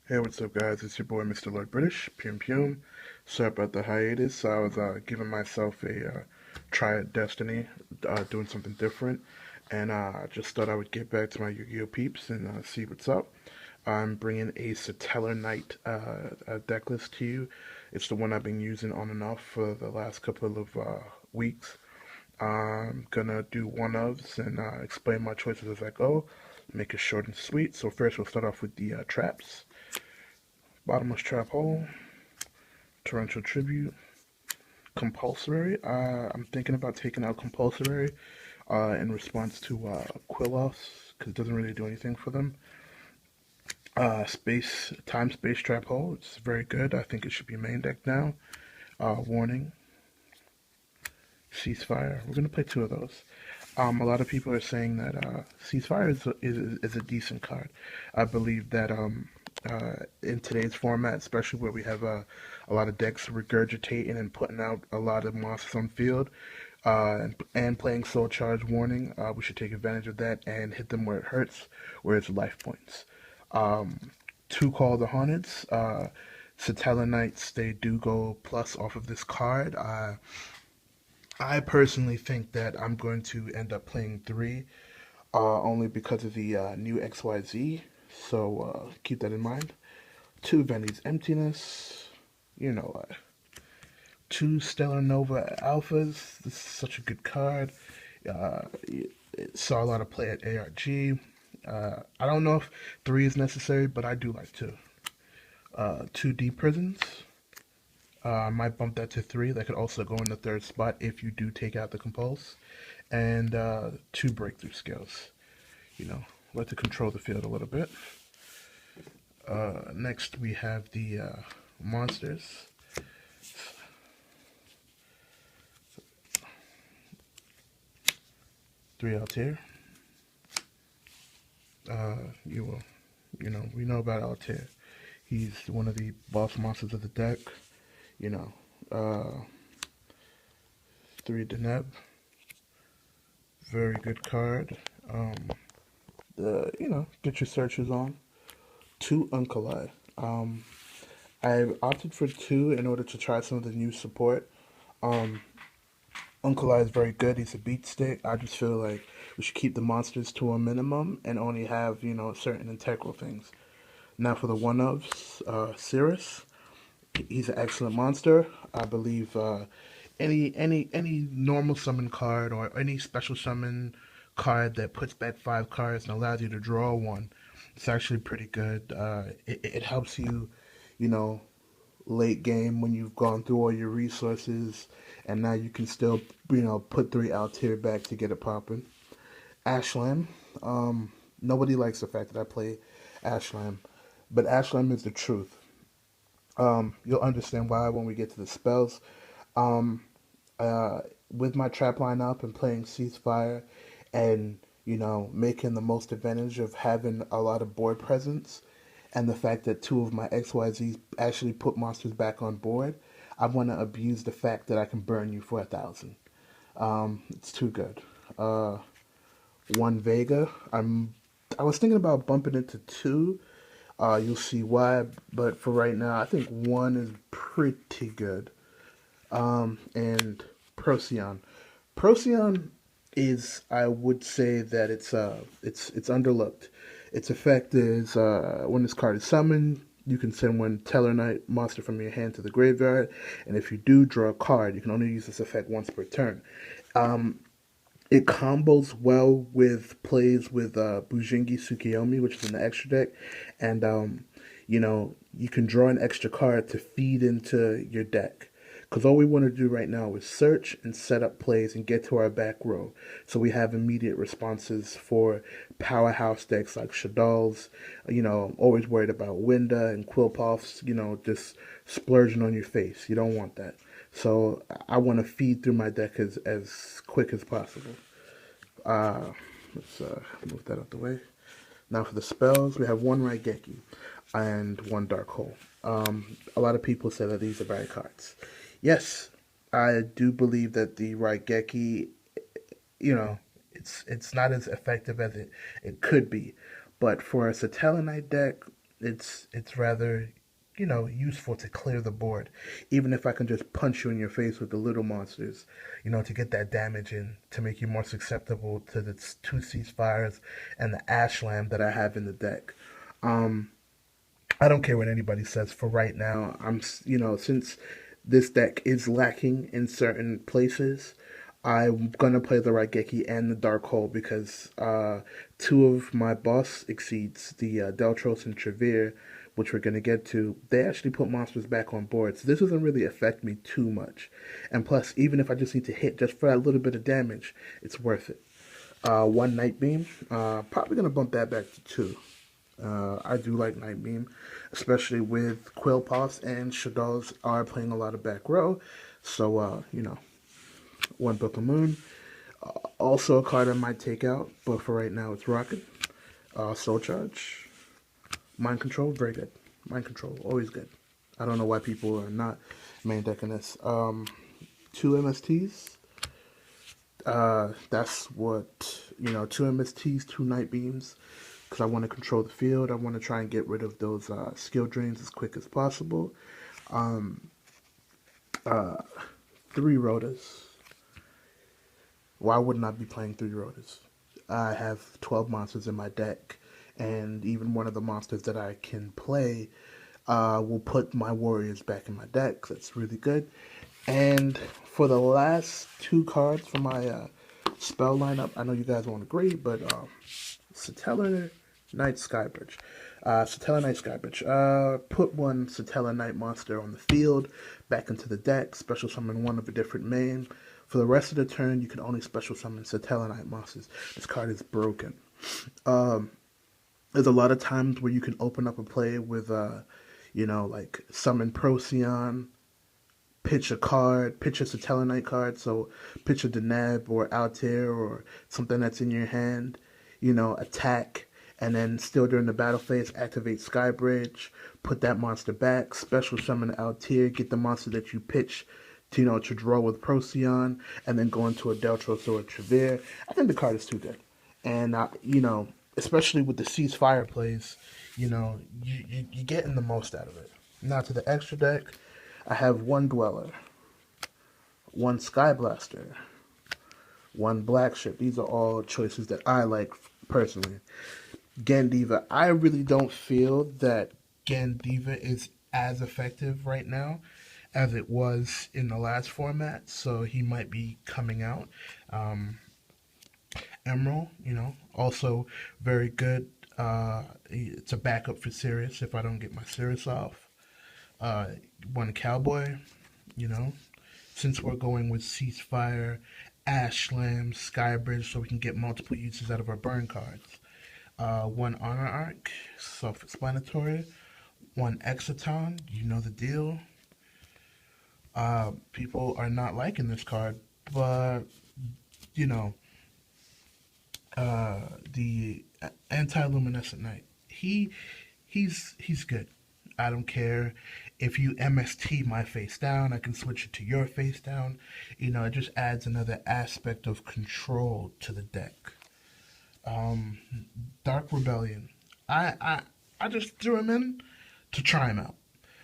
Hey, what's up, guys? It's your boy, Mrlordbritish. Pum pum. Sorry about the hiatus. I was giving myself a try at Destiny, doing something different, and I just thought I would get back to my Yu-Gi-Oh peeps and see what's up. I'm bringing a Stellarknight deck list to you. It's the one I've been using on and off for the last couple of weeks. I'm gonna do one-ofs and explain my choices as I go. Make it short and sweet. So first, we'll start off with the traps. Bottomless Trap Hole, Torrential Tribute, Compulsory. I'm thinking about taking out Compulsory in response to Quill-Offs, because it doesn't really do anything for them. Space Trap Hole. It's very good. I think it should be main deck now. Warning, Ceasefire. We're gonna play two of those. A lot of people are saying that Ceasefire is a decent card. I believe that in today's format, especially where we have a lot of decks regurgitating and putting out a lot of monsters on field, and playing Soul Charge Warning, we should take advantage of that and hit them where it hurts, where it's life points. Two Call the Hornets. Stellarknights, they do go plus off of this card. I personally think that I'm going to end up playing three, only because of the new XYZ. So keep that in mind. Two Venny's Emptiness. You know what? Two Stellar Nova Alphas. This is such a good card. It saw a lot of play at ARG. I don't know if three is necessary, but I do like two. Two Deep Prisons. I might bump that to three. That could also go in the third spot if you do take out the Compulse. And two Breakthrough Skills. You know, let to control the field a little bit. Next, we have the monsters. Three Altair. We know about Altair. He's one of the boss monsters of the deck. You know, three Deneb. Very good card. Get your searches on. Two Uncle. I opted for two in order to try some of the new support. Um, Uncle is very good. He's a beat stick. I just feel like we should keep the monsters to a minimum and only have, certain integral things. Now for the one-ofs, Cirrus. He's an excellent monster. I believe any normal summon card or any special summon card that puts back five cards and allows you to draw one, it's actually pretty good. It helps you, you know, late game when you've gone through all your resources, and now you can still, put three out here back to get it popping. Ashlam. Nobody likes the fact that I play Ashlam, but Ashlam is the truth. You'll understand why when we get to the spells. Um, uh, with my trap line up and playing Ceasefire and, making the most advantage of having a lot of board presence and the fact that two of my XYZs actually put monsters back on board, I want to abuse the fact that I can burn you for 1,000. It's too good. Uh, one Vega. I was thinking about bumping it to two. You'll see why, but for right now, I think one is pretty good. And Procyon. Procyon is, I would say that it's underlooked. Its effect is when this card is summoned, you can send one Tellarknight monster from your hand to the graveyard, and if you do draw a card, you can only use this effect once per turn. Um, it combos well with plays with Bujingi Tsukiyomi, which is in the extra deck, and you can draw an extra card to feed into your deck. Because all we want to do right now is search and set up plays and get to our back row. So we have immediate responses for powerhouse decks like Shadal's, always worried about Winda and Quillpuffs, just splurging on your face. You don't want that. So I want to feed through my deck as quick as possible. Uh, let's move that out the way. Now for the spells, we have one Raigeki and one Dark Hole. A lot of people say that these are bad cards. Yes, I do believe that the Raigeki, it's not as effective as it could be. But for a Satellanite deck, it's rather, useful to clear the board. Even if I can just punch you in your face with the little monsters, to get that damage in, to make you more susceptible to the two ceasefires and the ash lamb that I have in the deck. Um, I don't care what anybody says. For right now, since this deck is lacking in certain places, I'm gonna play the Raigeki and the Dark Hole because two of my boss exceeds, the Deltros and Trevere, which we're gonna get to. They actually put monsters back on board, so this doesn't really affect me too much. And plus, even if I just need to hit just for that little bit of damage, it's worth it. One Night Beam, probably gonna bump that back to two. I do like Night Beam, especially with Quillpaws and Shadows are playing a lot of back row. So, one Book of Moon. Also a card I might take out, but for right now it's rocking. Soul Charge. Mind Control, very good. Mind Control, always good. I don't know why people are not main decking this. Two MSTs. That's what, two MSTs, two Night Beams. Because I want to control the field. I want to try and get rid of those skill drains as quick as possible. Three Rotas. Why wouldn't I be playing three Rotas? I have 12 monsters in my deck, and even one of the monsters that I can play will put my warriors back in my deck. That's really good. And for the last two cards for my spell lineup, I know you guys won't agree, but Stellarknight Skybridge. Stellarknight Skybridge. Put one Stellarknight monster on the field, back into the deck, special summon one of a different main. For the rest of the turn, you can only special summon Stellarknight monsters. This card is broken. There's a lot of times where you can open up a play with, like summon Procyon, pitch a card, pitch a Stellarknight card, so pitch a Deneb or Altair or something that's in your hand, attack, and then still during the battle phase, activate Skybridge, put that monster back, special summon Altair, get the monster that you pitch to draw with Procyon, and then go into a Deltros or a Trevere. I think the card is too good. And, especially with the ceasefire plays, you're getting the most out of it. Now to the extra deck, I have one Dweller, one Skyblaster, one Black Ship. These are all choices that I like personally. Gandiva, I really don't feel that Gandiva is as effective right now as it was in the last format, so he might be coming out. Emerald, also very good. It's a backup for Sirius if I don't get my Sirius off. One Cowboy, since we're going with Ceasefire, Ashlam, Skybridge, so we can get multiple uses out of our burn cards. One Honor Arc, self-explanatory. One Exciton, you know the deal. People are not liking this card, but the anti-luminescent knight. He's good. I don't care if you MST my face down. I can switch it to your face down. It just adds another aspect of control to the deck. Dark Rebellion. I just threw him in to try him out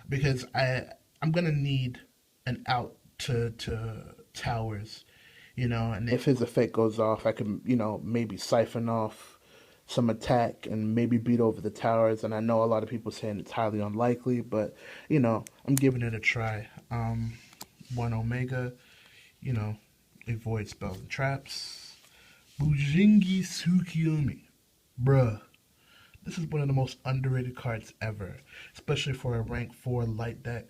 because I'm gonna need an out to towers, and if his effect goes off, I can maybe siphon off some attack and maybe beat over the towers. And I know a lot of people saying it's highly unlikely, but I'm giving it a try. One Omega, avoid spells and traps. Bujingi Tsukiyomi, bruh. This is one of the most underrated cards ever, especially for a rank 4 light deck.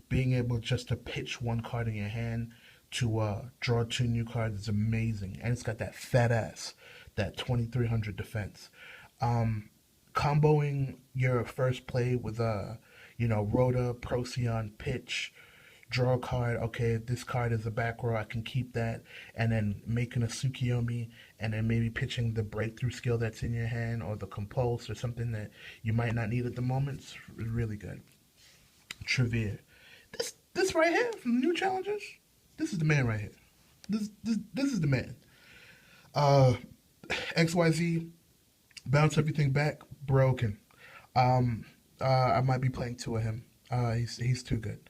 Being able just to pitch one card in your hand to draw two new cards is amazing. And it's got that fat ass, that 2300 defense. Comboing your first play with Rhoda, Procyon, pitch, draw a card. Okay, this card is a back row, I can keep that. And then making a Tsukiyomi, and then maybe pitching the breakthrough skill that's in your hand, or the compulse, or something that you might not need at the moment. It's really good. Trevere. This right here from the new challengers, this is the man right here. This is the man. XYZ, bounce everything back, broken. I might be playing two of him. He's too good.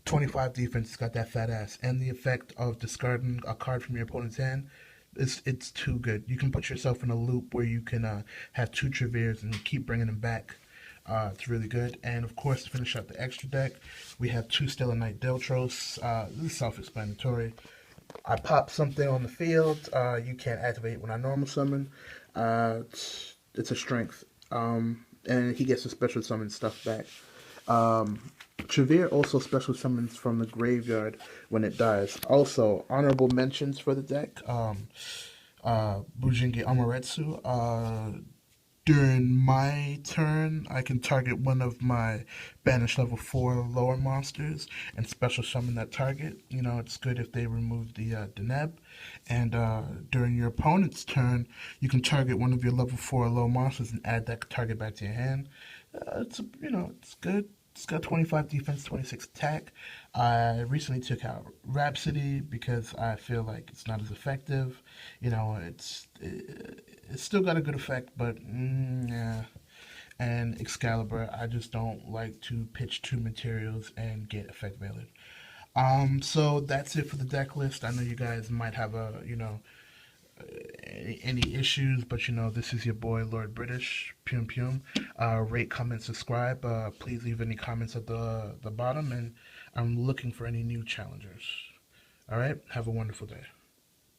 25 defense, he's got that fat ass, and the effect of discarding a card from your opponent's hand, it's too good. You can put yourself in a loop where you can have two Treveres and keep bringing them back. It's really good. And of course, to finish up the extra deck, we have two Stellarknight Deltros. This is self-explanatory. I pop something on the field. You can't activate when I normal summon. It's a strength. And he gets a special summon stuff back. Trevere also special summons from the graveyard when it dies. Also, honorable mentions for the deck. Bujingi Amaretsu. During my turn, I can target one of my banished level 4 lower monsters and special summon that target. You know, it's good if they remove the Deneb. And during your opponent's turn, you can target one of your level 4 low monsters and add that target back to your hand. It's good. It's got 25 defense, 26 attack. I recently took out Rhapsody because I feel like it's not as effective. You know, it's still got a good effect, but yeah. And Excalibur, I just don't like to pitch two materials and get effect valid. So that's it for the deck list. I know you guys might have any issues, but this is your boy Lord British. Pum pum. Rate, comment, subscribe. Please leave any comments at the bottom, and I'm looking for any new challengers. All right. Have a wonderful day.